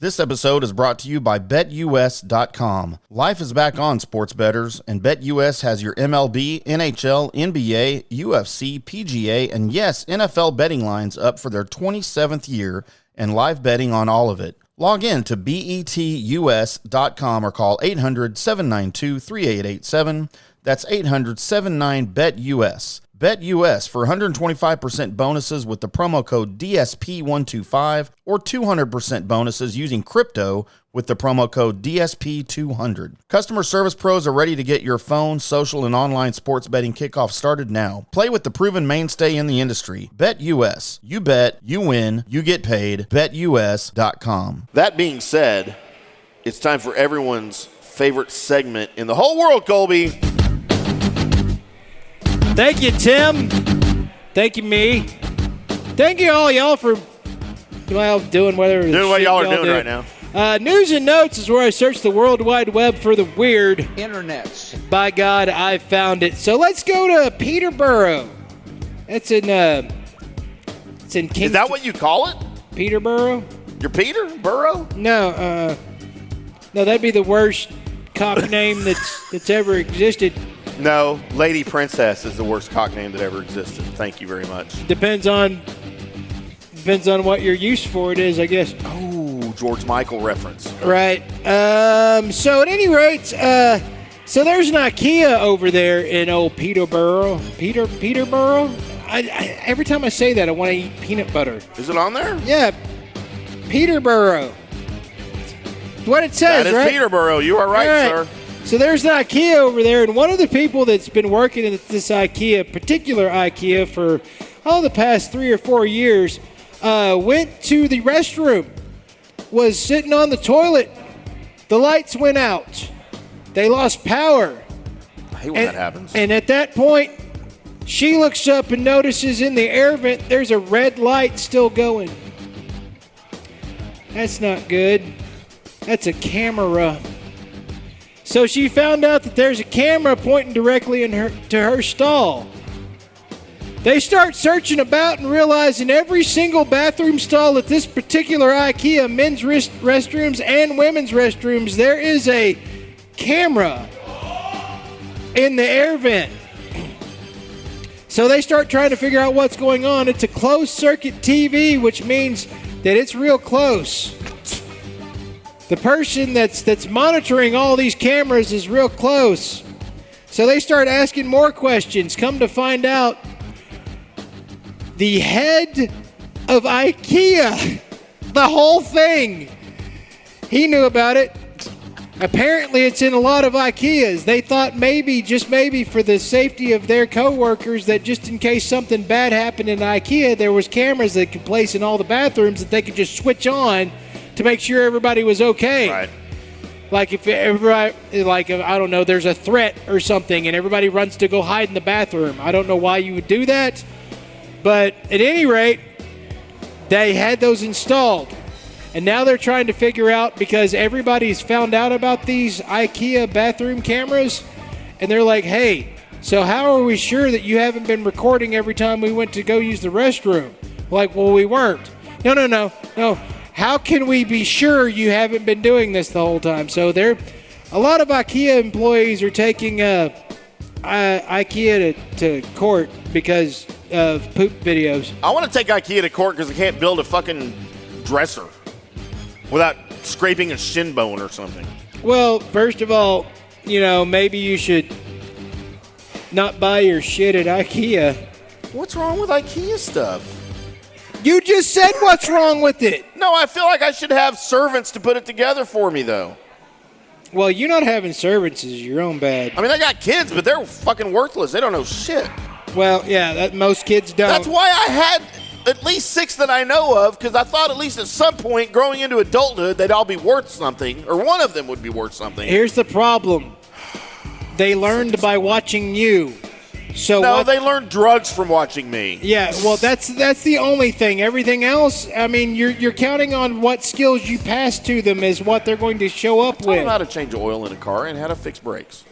This episode is brought to you by BetUS.com. Life is back on, sports bettors, and BetUS has your MLB, NHL, NBA, UFC, PGA, and yes, NFL betting lines up for their 27th year and live betting on all of it. Log in to BETUS.com or call 800-792-3887. That's 800-79-BET-US. BetUS for 125% bonuses with the promo code DSP125 or 200% bonuses using crypto with the promo code DSP200. Customer service pros are ready to get your phone, social, and online sports betting kickoff started now. Play with the proven mainstay in the industry. BetUS. You bet, you win, you get paid. BetUS.com. That being said, it's time for everyone's favorite segment in the whole world, Colby. Thank you, Tim. Thank you, me. Thank you all y'all for doing what y'all are doing right now. News and Notes is where I search the World Wide Web for the weird. Internets. By God, I found it. So let's go to Peterborough. It's in Kingston. Is that what you call it? Peterborough? You're Peter Burrow? No, that'd be the worst cock name that's ever existed. No, Lady Princess is the worst cock name that ever existed. Thank you very much. Depends on what your use for it is, I guess. Oh, George Michael reference. Right. So at any rate, so there's an IKEA over there in old Peterborough. Peterborough? Every time I say that, I want to eat peanut butter. Is it on there? Yeah. Peterborough. What it says, that is right? Peterborough. You are right, sir. So there's an IKEA over there, and one of the people that's been working at this particular IKEA for the past 3 or 4 years, went to the restroom, was sitting on the toilet. The lights went out. They lost power. I hate when that happens. And at that point, she looks up and notices in the air vent there's a red light still going. That's not good. That's a camera. So she found out that there's a camera pointing directly to her stall. They start searching about and realize in every single bathroom stall at this particular IKEA, men's restrooms and women's restrooms, there is a camera in the air vent. So they start trying to figure out what's going on. It's a closed circuit TV, which means that it's real close. The person that's monitoring all these cameras is real close. So they start asking more questions. Come to find out, the head of IKEA, the whole thing, he knew about it. Apparently it's in a lot of IKEAs. They thought maybe, just maybe for the safety of their coworkers, that just in case something bad happened in IKEA, there was cameras that could place in all the bathrooms that they could just switch on to make sure everybody was okay. Right. Like if everybody, I don't know, there's a threat or something and everybody runs to go hide in the bathroom. I don't know why you would do that. But at any rate, they had those installed. And now they're trying to figure out, because everybody's found out about these IKEA bathroom cameras, and they're like, hey, so how are we sure that you haven't been recording every time we went to go use the restroom? Like, well, we weren't. No. How can we be sure you haven't been doing this the whole time? So a lot of IKEA employees are taking IKEA to court because of poop videos. I want to take IKEA to court because they can't build a fucking dresser without scraping a shin bone or something. Well, first of all, maybe you should not buy your shit at IKEA. What's wrong with IKEA stuff? You just said what's wrong with it. No, I feel like I should have servants to put it together for me, though. Well, you not having servants is your own bad. I mean, I got kids, but they're fucking worthless. They don't know shit. Well, yeah, most kids don't. That's why I had at least 6 that I know of, because I thought at least at some point growing into adulthood, they'd all be worth something, or one of them would be worth something. Here's the problem. They learned by watching you. So they learned drugs from watching me. Yeah, well, that's the only thing. Everything else, I mean, you're counting on what skills you pass to them is what they're going to show up with. I don't know how to change oil in a car and how to fix brakes.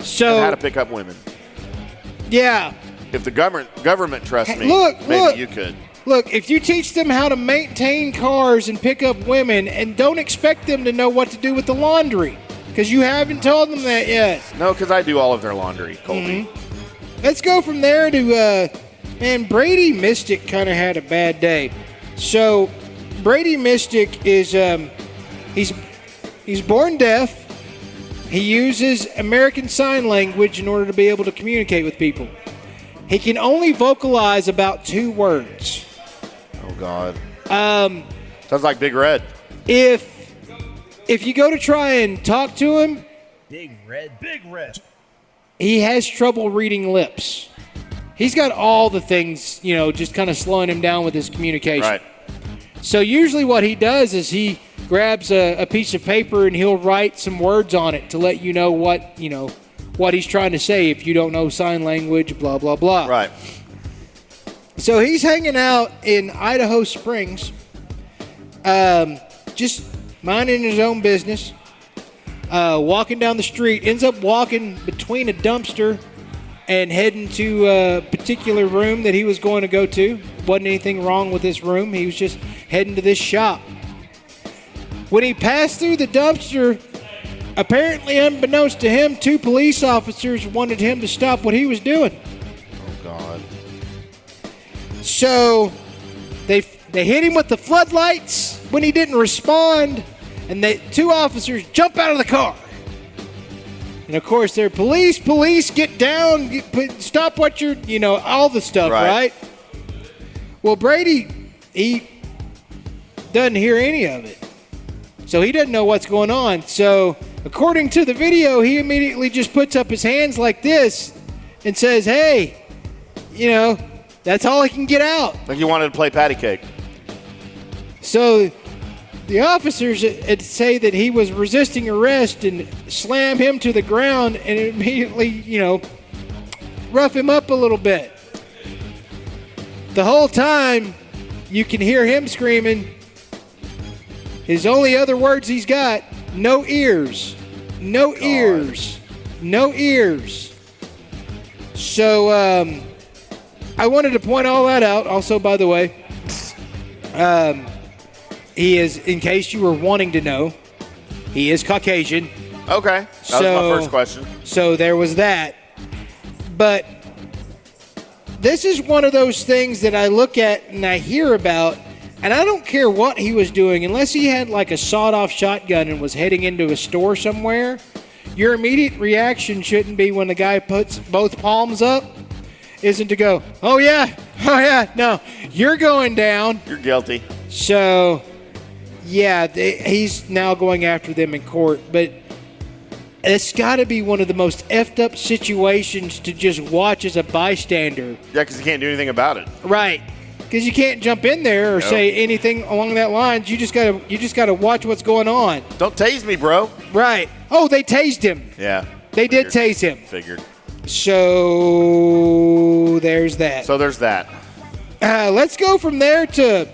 So and how to pick up women. Yeah. If the government trusts me, maybe you could. Look, if you teach them how to maintain cars and pick up women, and don't expect them to know what to do with the laundry, because you haven't told them that yet. No, because I do all of their laundry, Colby. Let's go from there to, Brady Mystic kind of had a bad day. So, Brady Mystic is, he's born deaf. He uses American Sign Language in order to be able to communicate with people. He can only vocalize about 2 words. Oh, God. Sounds like Big Red. If you go to try and talk to him, Big Red. he has trouble reading lips. He's got all the things, just kind of slowing him down with his communication. Right. So usually what he does is he grabs a piece of paper and he'll write some words on it to let you know what he's trying to say if you don't know sign language, blah, blah, blah. Right. So he's hanging out in Idaho Springs, just minding his own business, walking down the street, ends up walking between a dumpster and heading to a particular room that he was going to go to. Wasn't anything wrong with this room. He was just heading to this shop. When he passed through the dumpster, apparently unbeknownst to him, 2 police officers wanted him to stop what he was doing. Oh, God. So they hit him with the floodlights when he didn't respond, and 2 officers jump out of the car. And, of course, they're police, get down, stop what you're, all the stuff, right? Well, Brady, he doesn't hear any of it. So he doesn't know what's going on. So according to the video, he immediately just puts up his hands like this and says, hey, that's all I can get out. Like you wanted to play patty cake. So the officers say that he was resisting arrest and slam him to the ground and immediately, rough him up a little bit. The whole time, you can hear him screaming. His only other words he's got, no ears, no God. Ears, no ears. So I wanted to point all that out. Also, by the way, he is, in case you were wanting to know, he is Caucasian. Okay, that was my first question. So there was that. But this is one of those things that I look at and I hear about, and I don't care what he was doing, unless he had like a sawed-off shotgun and was heading into a store somewhere, your immediate reaction shouldn't be when the guy puts both palms up, isn't to go, oh yeah, no, you're going down. You're guilty. So, yeah, he's now going after them in court, but it's got to be one of the most effed up situations to just watch as a bystander. Yeah, because you can't do anything about it. Right. Because you can't jump in there or say anything along that lines. You just gotta watch what's going on. Don't tase me, bro. Right. Oh, they tased him. Yeah. They did tase him. Figured. So there's that. Let's go from there to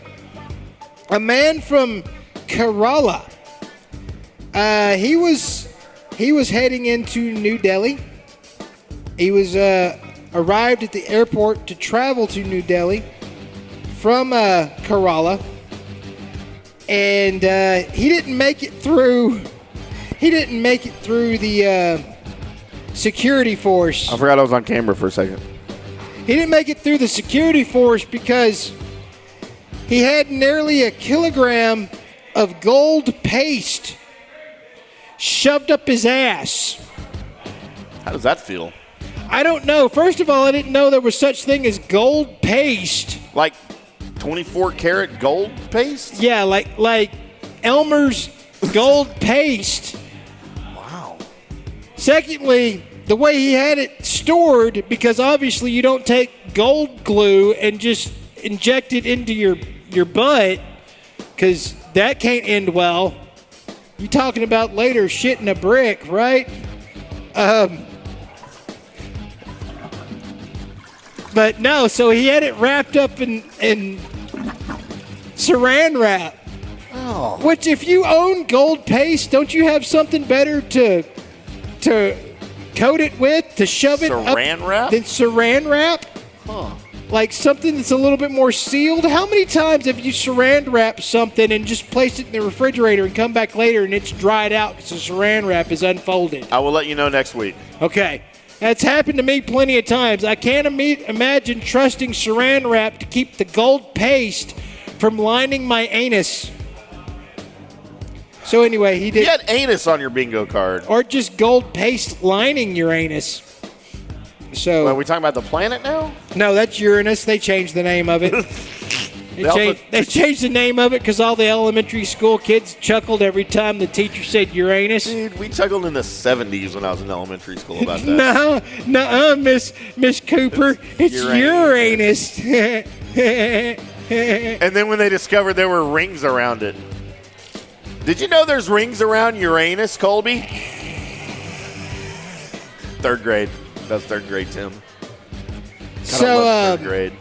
a man from Kerala. He was heading into New Delhi. He was arrived at the airport to travel to New Delhi from Kerala, and he didn't make it through. He didn't make it through the security force. I forgot I was on camera for a second. He didn't make it through the security force because he had nearly 1 kilogram of gold paste shoved up his ass. How does that feel? I don't know. First of all, I didn't know there was such thing as gold paste. Like 24 karat gold paste? Yeah, like Elmer's gold paste. Wow. Secondly, the way he had it stored, because obviously you don't take gold glue and just inject it into your butt, because that can't end well. You talking about later shitting a brick, right? But no, so he had it wrapped up in saran wrap. Oh. Which, if you own gold paste, don't you have something better to coat it with, to shove it up Saran wrap? than saran wrap? Huh. like something that's a little bit more sealed? How many times have you saran wrapped something and just placed it in the refrigerator and come back later and it's dried out because the saran wrap is unfolded? I will let you know next week. Okay. That's happened to me plenty of times. I can't imagine trusting saran wrap to keep the gold paste from lining my anus. So anyway, he did. You had anus on your bingo card. Or just gold paste lining your anus. So. Are we talking about the planet now? No, that's Uranus. They changed the name of it. They changed the name of it because all the elementary school kids chuckled every time the teacher said Uranus. Dude, we chuckled in the 70s when I was in elementary school about that. No, Miss Cooper. It's Uranus. And then when they discovered there were rings around it. Did you know there's rings around Uranus, Colby? Third grade. That's third grade, Tim. So, third grade.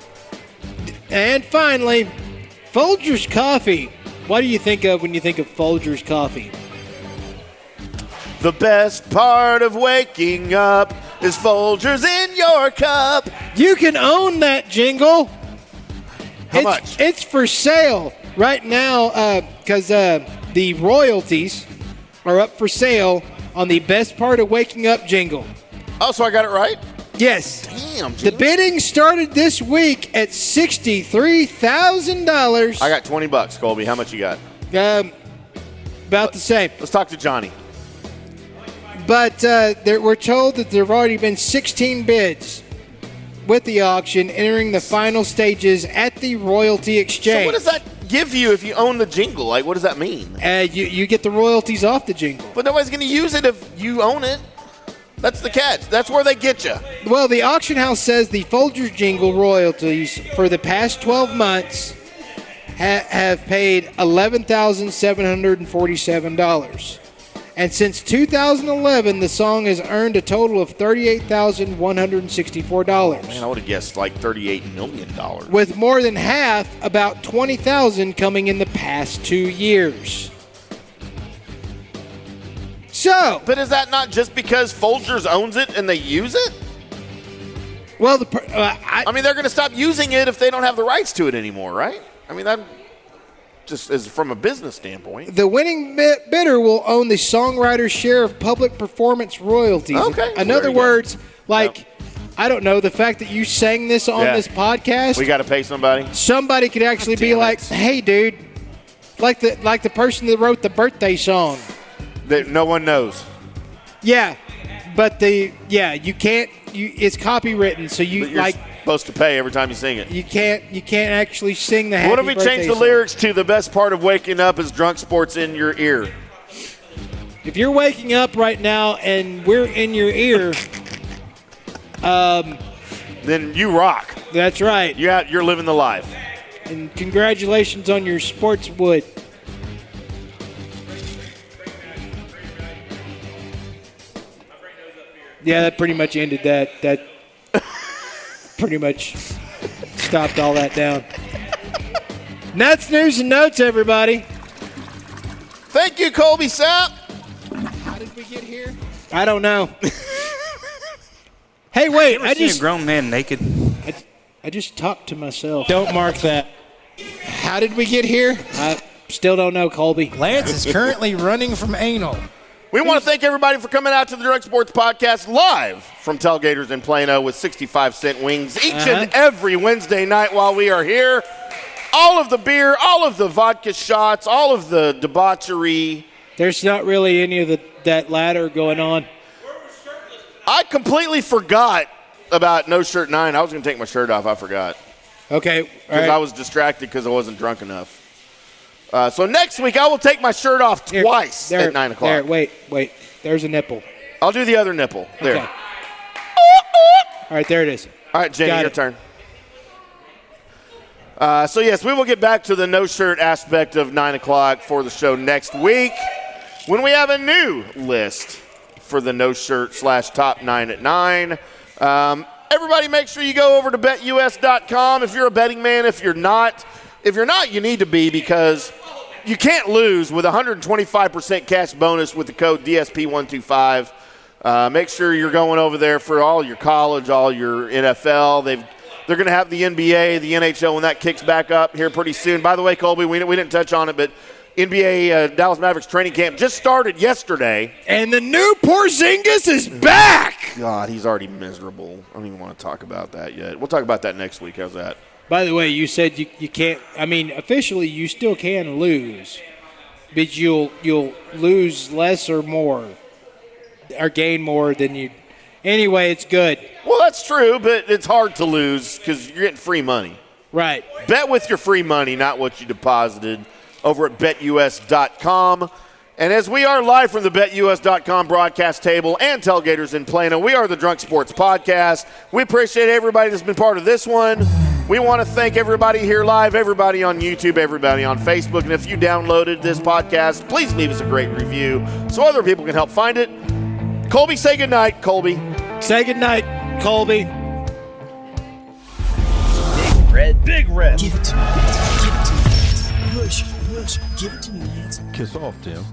And finally, Folgers Coffee. What do you think of when you think of Folgers Coffee? The best part of waking up is Folgers in your cup. You can own that jingle. How much? It's for sale right now because the royalties are up for sale on the best part of waking up jingle. Oh, so I got it right? Yes. Damn, the bidding started this week at $63,000. I got $20, Colby. How much you got? About the same. Let's talk to Johnny. But we're told that there have already been 16 bids with the auction entering the final stages at the royalty exchange. So what does that give you if you own the jingle? Like, what does that mean? You get the royalties off the jingle. But nobody's going to use it if you own it. That's the catch. That's where they get you. Well, the auction house says the Folgers jingle royalties for the past 12 months have paid $11,747. And since 2011, the song has earned a total of $38,164. Man, I would have guessed like $38 million. With more than half, about $20,000, coming in the past 2 years. So, but is that not just because Folgers owns it and they use it? Well, I mean, they're going to stop using it if they don't have the rights to it anymore, right? I mean, that just is from a business standpoint. The winning bidder will own the songwriter's share of public performance royalties. Okay. In other words, like, I don't know, the fact that you sang this on this podcast. We got to pay somebody. Somebody could actually be like, hey, dude, like the person that wrote the birthday song. That no one knows. Yeah, but you can't. It's copywritten, so you're supposed to pay every time you sing it. You can't actually sing the happy What if we birthday change the song? lyrics to "The best part of waking up is drunk sports in your ear"? If you're waking up right now and we're in your ear, then you rock. That's right. You're living the life. And congratulations on your sports wood. Yeah, that pretty much ended that. That pretty much stopped all that down. And that's news and notes, everybody. Thank you, Colby Sapp. How did we get here? I don't know. Hey, wait! I just a grown man naked. I just talked to myself. Don't mark that. How did we get here? I still don't know, Colby. Lance is currently running from anal. We want to thank everybody for coming out to the Drunk Sports Podcast live from Tailgaters in Plano with 65-cent wings each and every Wednesday night while we are here. All of the beer, all of the vodka shots, all of the debauchery. There's not really any of that latter going on. I completely forgot about No Shirt 9. I was going to take my shirt off. I forgot. Okay. Because I was distracted because I wasn't drunk enough. So next week, I will take my shirt off twice at 9 o'clock. There, wait. There's a nipple. I'll do the other nipple. There. Okay. All right, there it is. All right, Jenny, your turn. So, yes, we will get back to the no-shirt aspect of 9 o'clock for the show next week when we have a new list for the no-shirt / top 9 at 9. Everybody make sure you go over to betus.com if you're a betting man. If you're not, you need to be because you can't lose with 125% cash bonus with the code DSP125. Make sure you're going over there for all your college, all your NFL. They're going to have the NBA, the NHL when that kicks back up here pretty soon. By the way, Colby, we didn't touch on it, but NBA Dallas Mavericks training camp just started yesterday. And the new Porzingis is back. God, he's already miserable. I don't even want to talk about that yet. We'll talk about that next week. How's that? By the way, you said you can't. I mean, officially, you still can lose, but you'll lose less or more, or gain more than you. Anyway, it's good. Well, that's true, but it's hard to lose because you're getting free money. Right. Bet with your free money, not what you deposited, over at BetUS.com. And as we are live from the BetUS.com broadcast table and tailgaters in Plano, we are the Drunk Sports Podcast. We appreciate everybody that's been part of this one. We want to thank everybody here live, everybody on YouTube, everybody on Facebook. And if you downloaded this podcast, please leave us a great review so other people can help find it. Colby, say goodnight, Colby. Say goodnight, Colby. Big red. Give it to me. Give it to me. Push. Give it to me, Lance. Kiss off, Tim.